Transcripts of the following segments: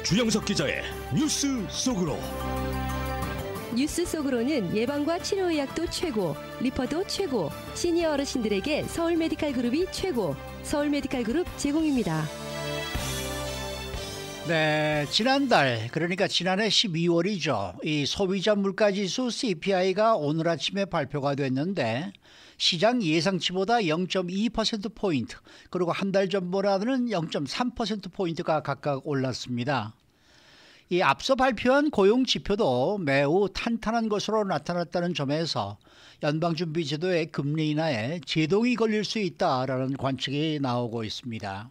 주영석 기자의 뉴스 속으로. 뉴스 속으로는 예방과 치료의학도 최고, 리퍼도 최고, 시니어 어르신들에게 서울 메디칼 그룹이 최고, 서울 메디칼 그룹 제공입니다. 네, 지난달, 그러니까 지난해 12월이죠. 이 소비자 물가지수 CPI가 오늘 아침에 발표가 됐는데 시장 예상치보다 0.2%포인트, 그리고 한 달 전보다는 0.3%포인트가 각각 올랐습니다. 이 앞서 발표한 고용 지표도 매우 탄탄한 것으로 나타났다는 점에서 연방준비제도의 금리 인하에 제동이 걸릴 수 있다라는 관측이 나오고 있습니다.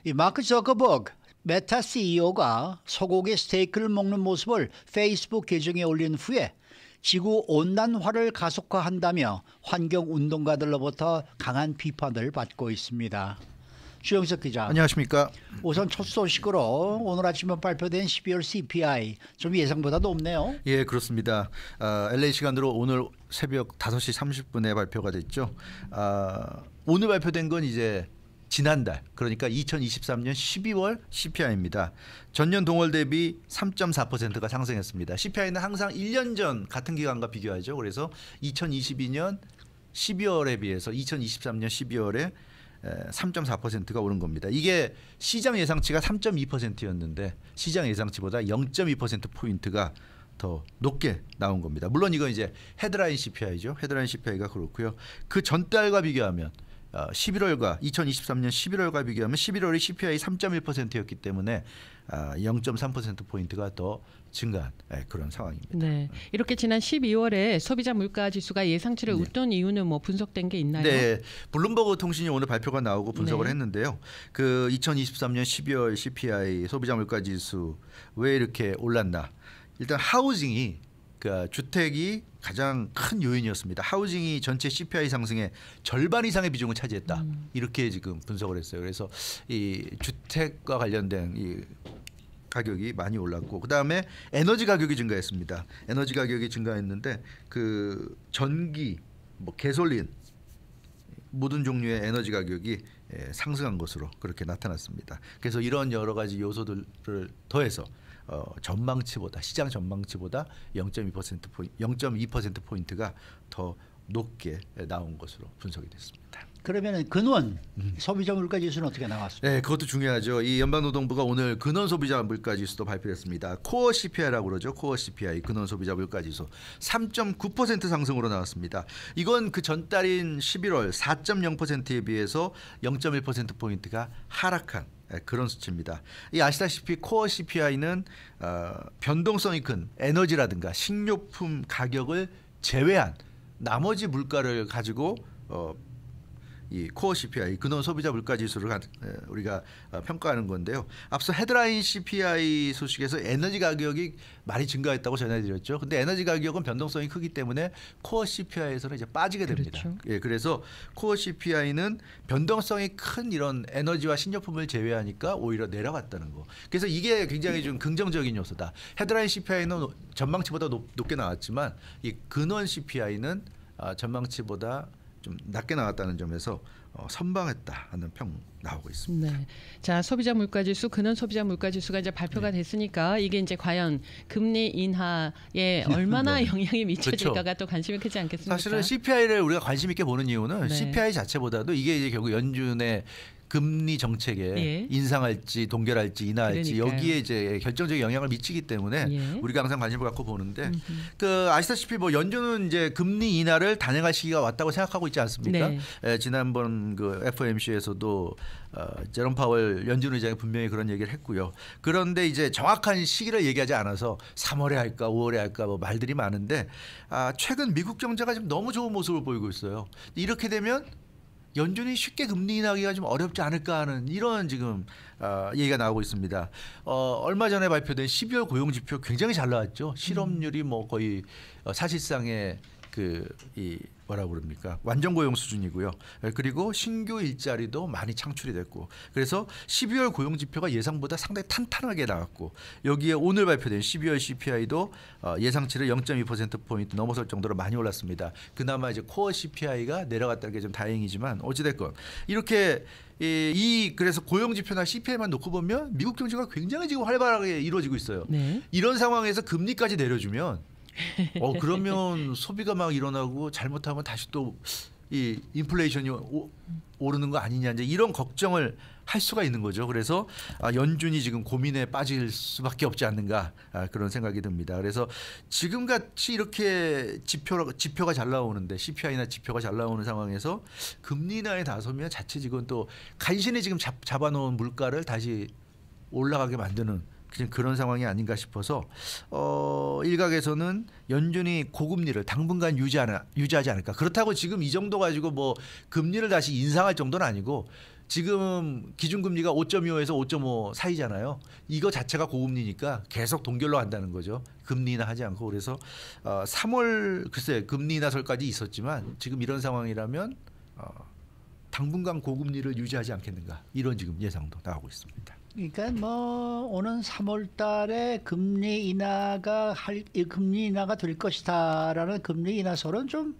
이 마크 저커버그 메타 CEO가 소고기 스테이크를 먹는 모습을 페이스북 계정에 올린 후에 지구 온난화를 가속화한다며 환경운동가들로부터 강한 비판을 받고 있습니다. 주영석 기자. 안녕하십니까. 우선 첫 소식으로 오늘 아침에 발표된 12월 CPI 좀 예상보다 높네요. 예, 그렇습니다. LA 시간으로 오늘 새벽 5시 30분에 발표가 됐죠. 오늘 발표된 건 이제 지난달, 그러니까 2023년 12월 CPI입니다. 전년 동월 대비 3.4%가 상승했습니다. CPI는 항상 1년 전 같은 기간과 비교하죠. 그래서 2022년 12월에 비해서 2023년 12월에 3.4%가 오른 겁니다. 이게 시장 예상치가 3.2%였는데 시장 예상치보다 0.2%포인트가 더 높게 나온 겁니다. 물론 이건 이제 헤드라인 CPI죠. 헤드라인 CPI가 그렇고요. 그 전달과 비교하면 11월과 2023년 11월과 비교하면 11월이 CPI 3.1%였기 때문에 0.3%포인트가 더 증가한 그런 상황입니다. 네, 이렇게 지난 12월에 소비자 물가 지수가 예상치를 웃돈 이유는 뭐 분석된 게 있나요? 네, 블룸버그 통신이 오늘 발표가 나오고 분석을 네. 했는데요. 그 2023년 12월 CPI 소비자 물가 지수 왜 이렇게 올랐나? 일단 하우징이 그러니까 주택이 가장 큰 요인이었습니다. 하우징이 전체 CPI 상승의 절반 이상의 비중을 차지했다. 이렇게 지금 분석을 했어요. 그래서 이 주택과 관련된 이 가격이 많이 올랐고, 그 다음에 에너지 가격이 증가했습니다. 에너지 가격이 증가했는데 그 전기, 뭐 가솔린 모든 종류의 에너지 가격이 상승한 것으로 그렇게 나타났습니다. 그래서 이런 여러 가지 요소들을 더해서 전망치보다 시장 전망치보다 0.2%포인트가 더 높게 나온 것으로 분석이 됐습니다. 그러면 근원 소비자 물가 지수는 어떻게 나왔습니까? 네, 그것도 중요하죠. 이 연방노동부가 오늘 근원 소비자 물가 지수도 발표했습니다. 코어 CPI라고 그러죠. 코어 CPI 근원 소비자 물가 지수 3.9% 상승으로 나왔습니다. 이건 그 전달인 11월 4.0%에 비해서 0.1%포인트가 하락한 그런 수치입니다. 이 아시다시피 코어 CPI는 변동성이 큰 에너지라든가 식료품 가격을 제외한 나머지 물가를 가지고 이 코어 CPI 근원 소비자 물가 지수를 우리가 평가하는 건데요. 앞서 헤드라인 CPI 소식에서 에너지 가격이 많이 증가했다고 전해드렸죠. 근데 에너지 가격은 변동성이 크기 때문에 코어 CPI에서는 이제 빠지게 됩니다. 그렇죠. 예, 그래서 코어 CPI는 변동성이 큰 이런 에너지와 식료품을 제외하니까 오히려 내려갔다는 거. 그래서 이게 굉장히 좀 긍정적인 요소다. 헤드라인 CPI는 전망치보다 높게 나왔지만 이 근원 CPI는 전망치보다 좀 낮게 나왔다는 점에서 선방했다 하는 평 나오고 있습니다. 네, 자 소비자 물가지수 근원 소비자 물가지수가 이제 발표가 됐으니까 이게 이제 과연 금리 인하에 얼마나 영향이 미쳐질까가 그렇죠. 또 관심이 크지 않겠습니까? 사실은 CPI를 우리가 관심 있게 보는 이유는 네. CPI 자체보다도 이게 이제 결국 연준의 금리 정책에 인상할지 동결할지 인하할지 그러니까요. 여기에 이제 결정적인 영향을 미치기 때문에 우리가 항상 관심을 갖고 보는데 그 아시다시피 뭐 연준은 이제 금리 인하를 단행할 시기가 왔다고 생각하고 있지 않습니까? 네. 지난번 그 FOMC에서도 제롬 파월 연준 의장이 분명히 그런 얘기를 했고요. 그런데 이제 정확한 시기를 얘기하지 않아서 3월에 할까 5월에 할까 뭐 말들이 많은데 최근 미국 경제가 지금 너무 좋은 모습을 보이고 있어요. 이렇게 되면 연준이 쉽게 금리 인하기가 좀 어렵지 않을까 하는 이런 지금 얘기가 나오고 있습니다. 얼마 전에 발표된 12월 고용지표 굉장히 잘 나왔죠. 실업률이 뭐 거의 사실상의 이 뭐라고 그럽니까? 완전 고용 수준이고요. 그리고 신규 일자리도 많이 창출이 됐고, 그래서 12월 고용 지표가 예상보다 상당히 탄탄하게 나왔고, 여기에 오늘 발표된 12월 CPI도 예상치를 0.2% 포인트 넘어설 정도로 많이 올랐습니다. 그나마 이제 코어 CPI가 내려갔다는 게 좀 다행이지만 어찌 됐건 이렇게 그래서 고용 지표나 CPI만 놓고 보면 미국 경제가 굉장히 지금 활발하게 이루어지고 있어요. 네. 이런 상황에서 금리까지 내려주면 그러면 소비가 막 일어나고 잘못하면 다시 또 이 인플레이션이 오르는 거 아니냐, 이제 이런 걱정을 할 수가 있는 거죠. 그래서 연준이 지금 고민에 빠질 수밖에 없지 않는가, 그런 생각이 듭니다. 그래서 지금같이 이렇게 지표가 잘 나오는데, CPI나 지표가 잘 나오는 상황에서 금리 인하에 나서면 자체 지금 또 간신히 지금 잡아놓은 물가를 다시 올라가게 만드는 그런 상황이 아닌가 싶어서 일각에서는 연준이 고금리를 당분간 유지하지 않을까. 그렇다고 지금 이 정도 가지고 뭐 금리를 다시 인상할 정도는 아니고, 지금 기준금리가 5.25에서 5.5 사이잖아요. 이거 자체가 고금리니까 계속 동결로 한다는 거죠. 금리 인하 하지 않고. 그래서 3월 글쎄 금리 인하설까지 있었지만 지금 이런 상황이라면 당분간 고금리를 유지하지 않겠는가, 이런 지금 예상도 나오고 있습니다. 그러니까 뭐 오는 3월달에 금리 인하가 될 것이다라는 금리 인하설은 좀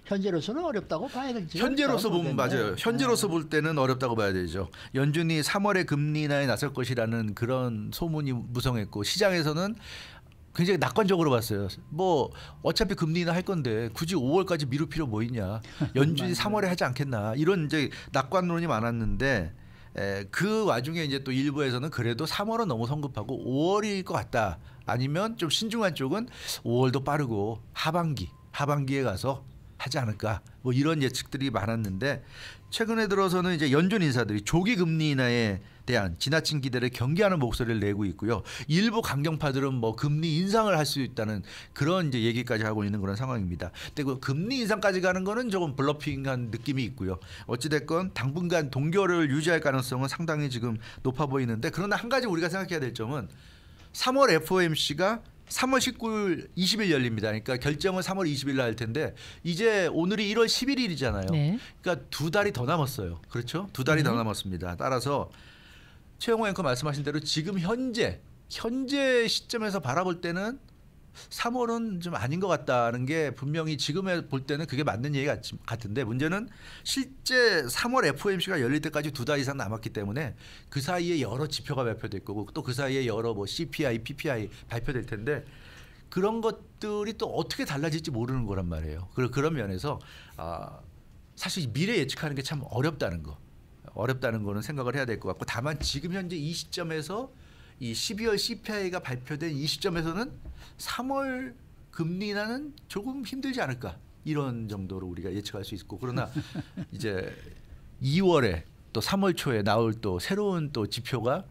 현재로서는 어렵다고 봐야 될지. 현재로서 보면 맞아요. 현재로서 볼 때는 어렵다고 봐야 되죠. 연준이 3월에 금리 인하에 나설 것이라는 그런 소문이 무성했고, 시장에서는 굉장히 낙관적으로 봤어요. 뭐 어차피 금리 인하 할 건데 굳이 5월까지 미룰 필요 뭐 있냐. 연준이 3월에 하지 않겠나. 이런 이제 낙관론이 많았는데, 그 와중에 이제 또 일부에서는 그래도 3월은 너무 성급하고 5월일 것 같다. 아니면 좀 신중한 쪽은 5월도 빠르고 하반기에 가서 하지 않을까. 뭐 이런 예측들이 많았는데, 최근에 들어서는 이제 연준 인사들이 조기 금리 인하에 대한 지나친 기대를 경계하는 목소리를 내고 있고요. 일부 강경파들은 뭐 금리 인상을 할 수 있다는 그런 이제 얘기까지 하고 있는 그런 상황입니다. 근데 그 금리 인상까지 가는 거는 조금 블러핑한 느낌이 있고요. 어찌 됐건 당분간 동결을 유지할 가능성은 상당히 지금 높아 보이는데, 그러나 한 가지 우리가 생각해야 될 점은 3월 FOMC가 3월 19일 20일 열립니다. 그러니까 결정은 3월 20일 날 할 텐데, 이제 오늘이 1월 11일이잖아요. 네. 그러니까 2달이 더 남았어요. 그렇죠? 2달이 더 남았습니다. 따라서 최영호 앵커 말씀하신 대로 지금 현재 시점에서 바라볼 때는 3월은 좀 아닌 것 같다는 게 분명히 지금에 볼 때는 그게 맞는 얘기 같은데, 문제는 실제 3월 FOMC가 열릴 때까지 2달 이상 남았기 때문에 그 사이에 여러 지표가 발표될 거고, 또 그 사이에 여러 뭐 CPI, PPI 발표될 텐데, 그런 것들이 또 어떻게 달라질지 모르는 거란 말이에요. 그런 면에서 사실 미래 예측하는 게 참 어렵다는 거는 생각을 해야 될 것 같고, 다만 지금 현재 이 시점에서 이 12월 CPI가 발표된 이 시점에서는 3월 금리 인하는 조금 힘들지 않을까, 이런 정도로 우리가 예측할 수 있고, 그러나 이제 2월에 또 3월 초에 나올 또 새로운 또 지표가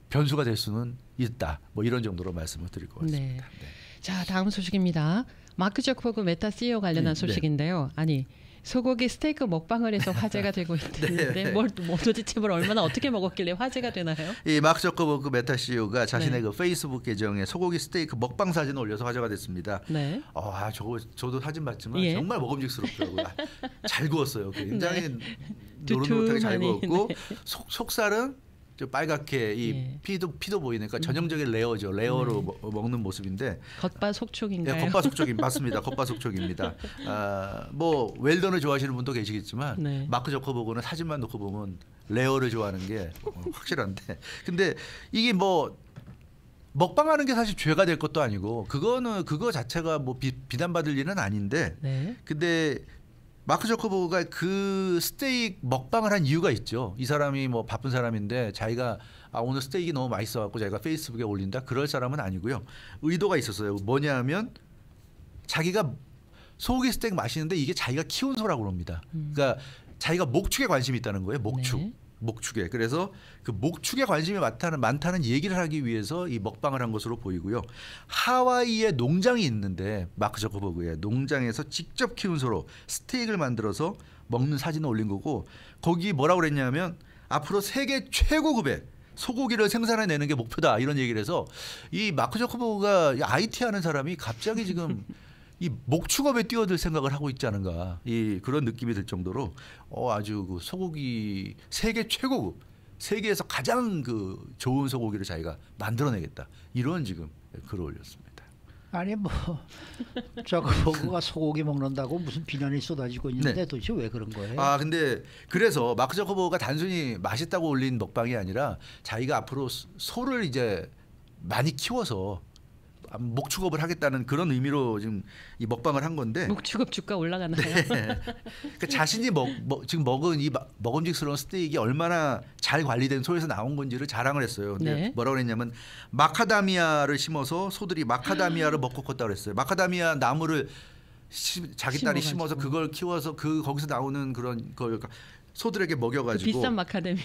변수가 될 수는 있다. 뭐 이런 정도로 말씀을 드릴 것 같습니다. 네. 네. 자, 다음 소식입니다. 마크 저커버그 메타 CEO 관련한 소식인데요. 아니, 소고기 스테이크 먹방을 해서 화제가 되고 있는데 뭐 도대체 뭘 얼마나 어떻게 먹었길래 화제가 되나요? 이 마크 저커버그 메타 CEO가 자신의 그 페이스북 계정에 소고기 스테이크 먹방 사진을 올려서 화제가 됐습니다. 네. 저도 사진 봤지만 예. 정말 먹음직스럽더라고요. 잘 구웠어요. 굉장히 네. 노릇노릇하게 잘 두툼하니. 구웠고, 네. 속살은 좀 빨갛게 이 예. 피도 보이니까 전형적인 레어죠. 레어로 먹는 모습인데, 겉바속촉인가요? 네, 겉바속촉인 맞습니다. 겉바속촉입니다. 뭐 웰던을 좋아하시는 분도 계시겠지만, 네. 마크 저커버그는 사진만 놓고 보면 레어를 좋아하는 게 확실한데, 근데 이게 뭐 먹방하는 게 사실 죄가 될 것도 아니고, 그거 자체가 뭐 비난받을 일은 아닌데, 네. 근데 마크 저커버그가 그 스테이크 먹방을 한 이유가 있죠. 이 사람이 뭐 바쁜 사람인데 자기가 오늘 스테이크 너무 맛있어갖고 자기가 페이스북에 올린다, 그럴 사람은 아니고요. 의도가 있었어요. 뭐냐면 자기가 소고기 스테이크 맛있는데 이게 자기가 키운 소라고 그럽니다. 그러니까 자기가 목축에 관심이 있다는 거예요. 목축. 네. 목축에. 그래서 그 목축에 관심이 많다는 얘기를 하기 위해서 이 먹방을 한 것으로 보이고요. 하와이에 농장이 있는데 마크 저커버그의 농장에서 직접 키운 소로 스테이크를 만들어서 먹는 사진을 올린 거고, 거기 뭐라고 그랬냐면 앞으로 세계 최고급의 소고기를 생산해내는 게 목표다, 이런 얘기를 해서, 이 마크 저커버그가 IT 하는 사람이 갑자기 지금 이 목축업에 뛰어들 생각을 하고 있지 않은가 그런 느낌이 들 정도로 아주 그 소고기 세계 최고급 세계에서 가장 그 좋은 소고기를 자기가 만들어내겠다 이런 지금 글을 올렸습니다. 아니 뭐 저거 보고가 소고기 먹는다고 무슨 비난이 쏟아지고 있는데 네. 도대체 왜 그런 거예요? 근데 그래서 마크 저커버그가 단순히 맛있다고 올린 먹방이 아니라 자기가 앞으로 소를 이제 많이 키워서 목축업을 하겠다는 그런 의미로 지금 이 먹방을 한 건데 목축업 주가 올라가나요? 네. 그러니까 자신이 지금 먹은 이 먹음직스러운 스테이크가 얼마나 잘 관리된 소에서 나온 건지를 자랑을 했어요. 근데 네. 뭐라고 했냐면 마카다미아를 심어서 소들이 마카다미아를 먹고 컸다고 그랬어요. 마카다미아 나무를 자기 딸이 심어서 그걸 키워서 거기서 나오는 그런 걸 소들에게 먹여가지고 그 비싼 마카데미아.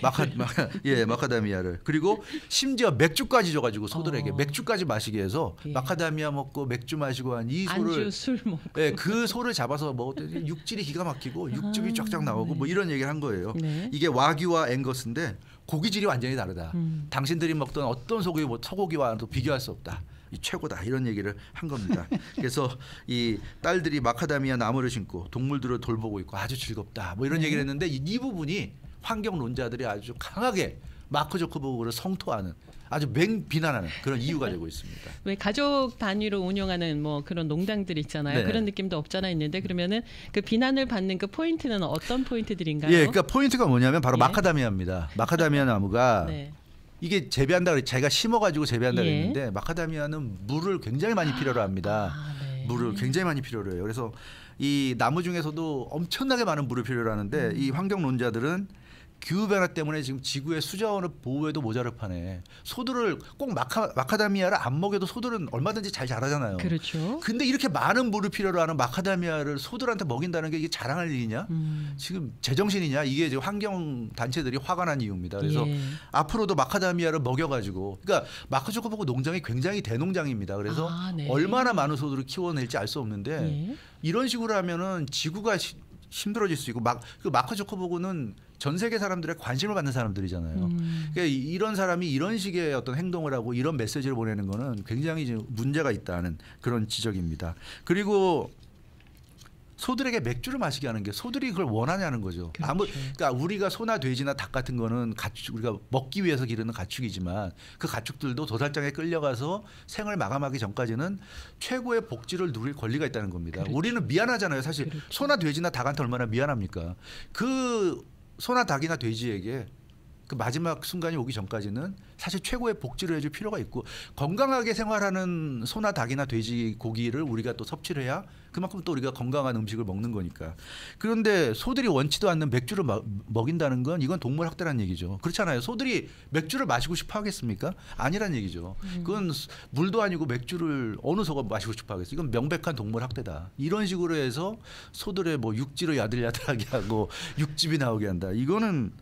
마카다미아를 그리고 심지어 맥주까지 줘가지고 소들에게 맥주까지 마시게 해서 예. 마카다미아 먹고 맥주 마시고 한 이 소를 안주 술 먹고. 그 소를 잡아서 먹었더니 육질이 기가 막히고 육즙이 쫙쫙 나오고 네. 뭐 이런 얘기를 한 거예요. 네. 이게 와규와 앵거스인데 고기질이 완전히 다르다. 당신들이 먹던 어떤 소고기와도 비교할 수 없다. 이 최고다 이런 얘기를 한 겁니다. 그래서 이 딸들이 마카다미아 나무를 심고 동물들을 돌보고 있고 아주 즐겁다 뭐 이런 얘기를 했는데 이 부분이 환경론자들이 아주 강하게 마크 저커버그를 성토하는 아주 맹비난하는 그런 이유가 되고 있습니다. 왜 가족 단위로 운영하는 뭐 그런 농장들 있잖아요. 네. 그런 느낌도 없잖아 있는데 그러면은 그 비난을 받는 그 포인트는 어떤 포인트들인가요? 예, 그러니까 포인트가 뭐냐면 바로 예. 마카다미아입니다. 마카다미아 나무가 네. 이게 재배한다 그래 자기가 심어가지고 재배한다 예. 그랬는데 마카다미아는 물을 굉장히 많이 필요로 합니다. 네. 물을 굉장히 많이 필요로 해요. 그래서 이 나무 중에서도 엄청나게 많은 물을 필요로 하는데 이 환경론자들은 기후 변화 때문에 지금 지구의 수자원을 보호해도 모자랄 판에 소들을 꼭 마카다미아를 안 먹여도 소들은 얼마든지 잘 자라잖아요. 그렇죠. 근데 이렇게 많은 물을 필요로 하는 마카다미아를 소들한테 먹인다는 게 이게 자랑할 일이냐? 지금 제정신이냐? 이게 지금 환경 단체들이 화가 난 이유입니다. 그래서 예. 앞으로도 마카다미아를 먹여가지고, 그러니까 마크 저커버그 농장이 굉장히 대농장입니다. 그래서 네. 얼마나 많은 소들을 키워낼지 알 수 없는데 예. 이런 식으로 하면은 지구가 힘들어질 수 있고 그 마크 저커버그는 전 세계 사람들의 관심을 받는 사람들이잖아요. 그러니까 이런 사람이 이런 식의 어떤 행동을 하고 이런 메시지를 보내는 거는 굉장히 지금 문제가 있다는 그런 지적입니다. 그리고 소들에게 맥주를 마시게 하는 게 소들이 그걸 원하냐는 거죠. 그렇죠. 그러니까 우리가 소나 돼지나 닭 같은 거는 우리가 먹기 위해서 기르는 가축이지만 그 가축들도 도살장에 끌려가서 생을 마감하기 전까지는 최고의 복지를 누릴 권리가 있다는 겁니다. 그렇죠. 우리는 미안하잖아요. 사실 그렇죠. 소나 돼지나 닭한테 얼마나 미안합니까? 그 소나 닭이나 돼지에게 그 마지막 순간이 오기 전까지는 사실 최고의 복지를 해줄 필요가 있고 건강하게 생활하는 소나 닭이나 돼지 고기를 우리가 또 섭취를 해야 그만큼 또 우리가 건강한 음식을 먹는 거니까. 그런데 소들이 원치도 않는 맥주를 먹인다는 건 이건 동물 학대라는 얘기죠. 그렇잖아요. 소들이 맥주를 마시고 싶어 하겠습니까? 아니란 얘기죠. 그건 물도 아니고 맥주를 어느 소가 마시고 싶어 하겠어요. 이건 명백한 동물 학대다. 이런 식으로 해서 소들의 뭐 육지로 야들야들하게 하고 육즙이 나오게 한다. 이건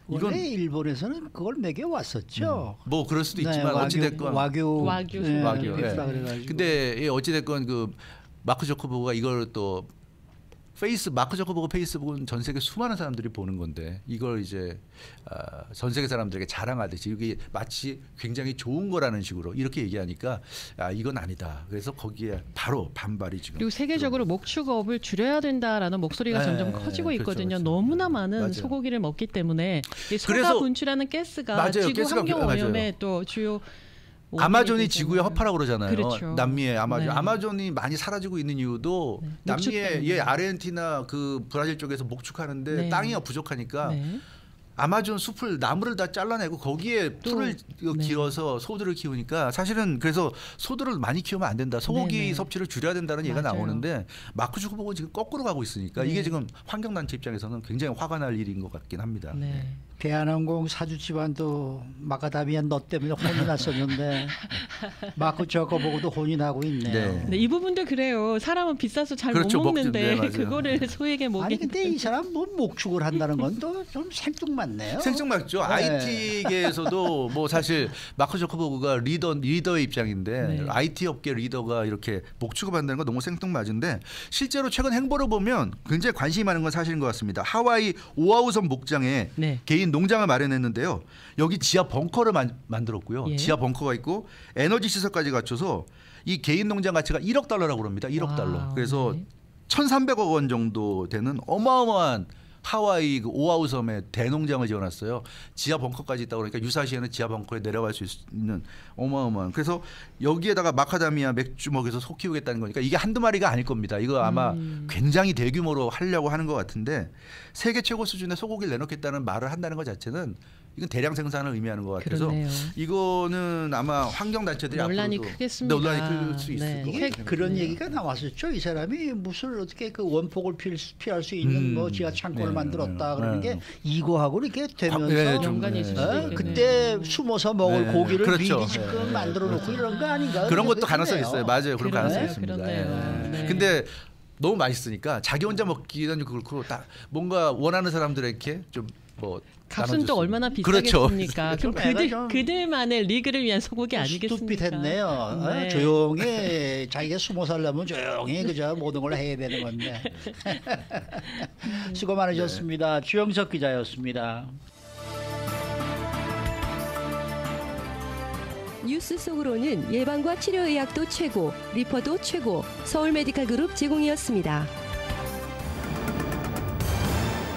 원래 일본에서는 그걸 먹여 왔었죠. 뭐 그럴 수도 있지만 어찌됐건 와규 와규. 빅스다 그래가지고. 근데 어찌됐건 그 마크 저커버그가 이걸 또 마크 저커버그 페이스북은 전 세계 수많은 사람들이 보는 건데 이걸 이제 전 세계 사람들에게 자랑하듯이 이게 마치 굉장히 좋은 거라는 식으로 이렇게 얘기하니까 이건 아니다. 그래서 거기에 바로 반발이 지금. 그리고 세계적으로 목축업을 줄여야 된다라는 목소리가 네, 점점 커지고 있거든요. 그렇죠. 너무나 많은 맞아요. 소고기를 먹기 때문에 이 소가 그래서 분출하는 가스가 맞아요. 지구 가스가 환경 맞아요. 오염의 또 주요 아마존이 원인이 지구의 되잖아요. 허파라고 그러잖아요. 그렇죠. 남미의 아마존. 네. 아마존이 많이 사라지고 있는 이유도 네. 목축 남미의 때문에. 아르헨티나 그 브라질 쪽에서 목축하는데 네. 땅이 부족하니까 네. 아마존 숲을 나무를 다 잘라내고 거기에 또, 풀을 네. 기어서 소들을 키우니까 사실은 그래서 소들을 많이 키우면 안 된다. 소고기 네네. 섭취를 줄여야 된다는 얘기가 맞아요. 나오는데 마크 주커버그는 지금 거꾸로 가고 있으니까 네. 이게 지금 환경단체 입장에서는 굉장히 화가 날 일인 것 같긴 합니다. 네. 대한항공 사주 집안도 마카다미아 너 때문에 혼이 났었는데 마크 저커버그도 혼이 나고 있네요. 네. 네, 이 부분도 그래요. 사람은 비싸서 잘 그렇죠. 못 먹는데 네, 맞아요. 그거를 소에게 아니 먹이는 근데 이 사람 뭐 목축을 한다는 건 또 좀 생뚱맞네요. 생뚱맞죠. 네. IT계에서도 뭐 사실 마크 저커버그가 리더의 입장인데 네. IT 업계 리더가 이렇게 목축업한다는 건 너무 생뚱맞은데 실제로 최근 행보를 보면 굉장히 관심이 많은 건 사실인 것 같습니다. 하와이 오아우 섬 목장에 네. 개인 개인 농장을 마련했는데요. 여기 지하 벙커를 만들었고요. 예. 지하 벙커가 있고 에너지 시설까지 갖춰서 이 개인 농장 가치가 1억 달러라고 합니다. 1억 달러. 와우, 그래서 네. 1,300억 원 정도 되는 어마어마한 하와이 그 오아우 섬에 대농장을 지어놨어요. 지하 벙커까지 있다 그러니까 유사시에는 지하 벙커에 내려갈 수 있는 어마어마한. 그래서 여기에다가 마카다미아 맥주 먹여서 소 키우겠다는 거니까 이게 한두 마리가 아닐 겁니다. 이거 아마 굉장히 대규모로 하려고 하는 것 같은데 세계 최고 수준의 소고기를 내놓겠다는 말을 한다는 것 자체는 이건 대량 생산을 의미하는 것 같아서 그렇네요. 이거는 아마 환경 단체들이 논란이 앞으로도 크겠습니다. 논란이 클 수 있을 네. 것 이게 같아요. 그런 얘기가 나왔었죠. 이 사람이 무슨 어떻게 그 원폭을 피할 수 있는 뭐 지하 창고를 네, 만들었다 네, 그러는 네. 게 이거하고 이렇게 되면서 네, 좀, 연관이 있을 수도 있겠네요. 그때 숨어서 먹을 네, 고기를 그렇죠. 미리 지금 만들어 놓고 이런 거 아닌가? 그런 것도 생각이 가능성이 드네요. 있어요. 맞아요. 그런 그러네요. 가능성이 있습니다. 그렇네요. 예. 네. 근데 너무 맛있으니까 자기 혼자 먹기는 그렇고 딱 뭔가 원하는 사람들에게 좀뭐 값은 또 얼마나 그렇죠. 비싸겠습니까? 그럼 애가 좀 그들만의 리그를 위한 소고기 아니겠습니까? 스투핏했네요. 네. 조용히 자기가 숨어 살려면 조용히 그저 모든 걸 해야 되는 건데. 수고 많으셨습니다. 주영석 기자였습니다. 뉴스 속으로는 예방과 치료의학도 최고, 리퍼도 최고, 서울 메디칼 그룹 제공이었습니다.